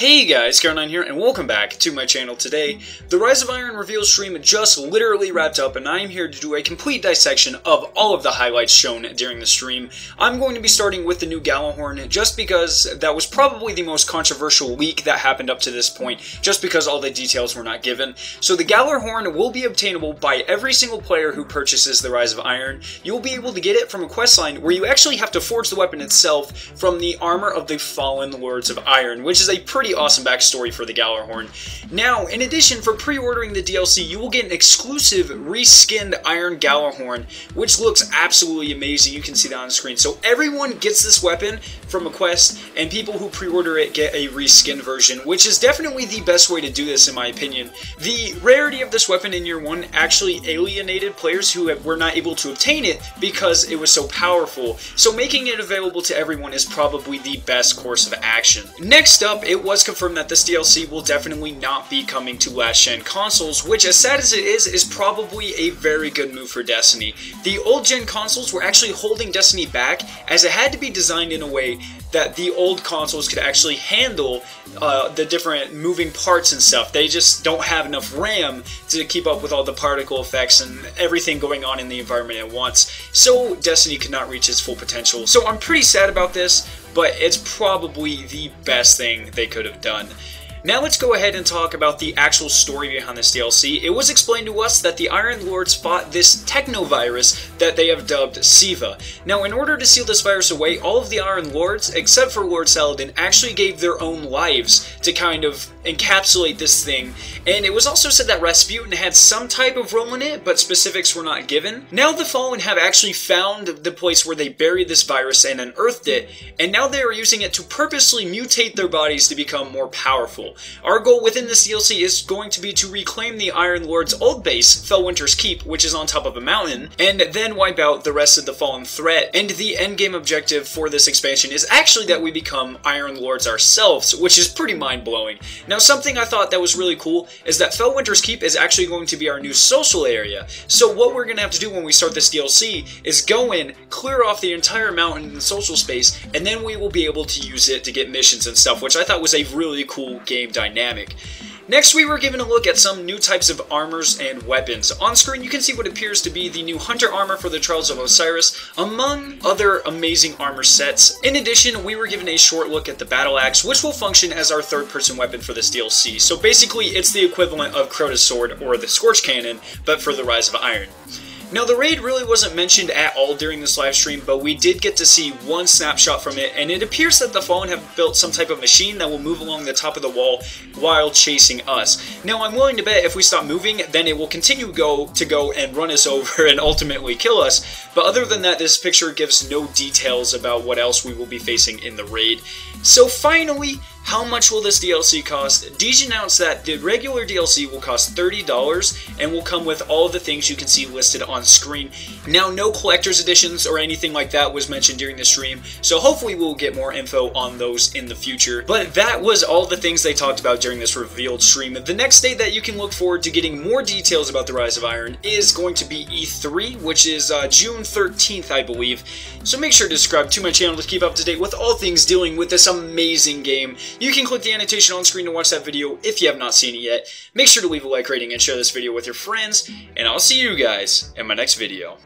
Hey guys, Scar9 here, and welcome back to my channel today. The Rise of Iron reveal stream just literally wrapped up, and I am here to do a complete dissection of all of the highlights shown during the stream. I'm going to be starting with the new Gjallarhorn, just because that was probably the most controversial leak that happened up to this point, just because all the details were not given. So the Gjallarhorn will be obtainable by every single player who purchases the Rise of Iron. You'll be able to get it from a questline where you actually have to forge the weapon itself from the armor of the Fallen Lords of Iron, which is a pretty awesome backstory for the Gjallarhorn. Now, in addition, for pre-ordering the DLC, you will get an exclusive reskinned Iron Gjallarhorn, which looks absolutely amazing. You can see that on the screen. So everyone gets this weapon from a quest, and people who pre-order it get a reskinned version, which is definitely the best way to do this in my opinion. The rarity of this weapon in year one actually alienated players who were not able to obtain it because it was so powerful. So making it available to everyone is probably the best course of action. Next up, it was confirmed that this DLC will definitely not be coming to last-gen consoles, which, as sad as it is probably a very good move for Destiny. The old-gen consoles were actually holding Destiny back, as it had to be designed in a way that the old consoles could actually handle the different moving parts and stuff. They just don't have enough RAM to keep up with all the particle effects and everything going on in the environment at once, so Destiny could not reach its full potential. So I'm pretty sad about this, but it's probably the best thing they could have done. Now let's go ahead and talk about the actual story behind this DLC. It was explained to us that the Iron Lords fought this technovirus that they have dubbed SIVA. Now, in order to seal this virus away, all of the Iron Lords, except for Lord Saladin, actually gave their own lives to kind of encapsulate this thing. And it was also said that Rasputin had some type of role in it, but specifics were not given. Now the Fallen have actually found the place where they buried this virus and unearthed it, and now they are using it to purposely mutate their bodies to become more powerful. Our goal within this DLC is going to be to reclaim the Iron Lord's old base, Felwinter's Keep, which is on top of a mountain, and then wipe out the rest of the Fallen threat. And the endgame objective for this expansion is actually that we become Iron Lords ourselves, which is pretty mind-blowing. Now, something I thought that was really cool is that Felwinter's Keep is actually going to be our new social area. So what we're going to have to do when we start this DLC is go in, clear off the entire mountain and social space, and then we will be able to use it to get missions and stuff, which I thought was a really cool game dynamic. Next, we were given a look at some new types of armors and weapons. On screen, you can see what appears to be the new Hunter armor for the Trials of Osiris, among other amazing armor sets. In addition, we were given a short look at the Battle Axe, which will function as our third-person weapon for this DLC. So basically, it's the equivalent of Crota's Sword or the Scorch Cannon, but for the Rise of Iron. Now, the raid really wasn't mentioned at all during this live stream, but we did get to see one snapshot from it, and it appears that the Fallen have built some type of machine that will move along the top of the wall while chasing us. Now, I'm willing to bet if we stop moving, then it will continue to go and run us over and ultimately kill us, but other than that, this picture gives no details about what else we will be facing in the raid. So finally, how much will this DLC cost? Deej announced that the regular DLC will cost $30 and will come with all of the things you can see listed on screen. Now, no collector's editions or anything like that was mentioned during the stream, so hopefully we'll get more info on those in the future. But that was all the things they talked about during this revealed stream. The next day that you can look forward to getting more details about the Rise of Iron is going to be E3, which is June 13th, I believe. So make sure to subscribe to my channel to keep up to date with all things dealing with this amazing game. You can click the annotation on screen to watch that video if you have not seen it yet. Make sure to leave a like, rating, and share this video with your friends, and I'll see you guys in my next video.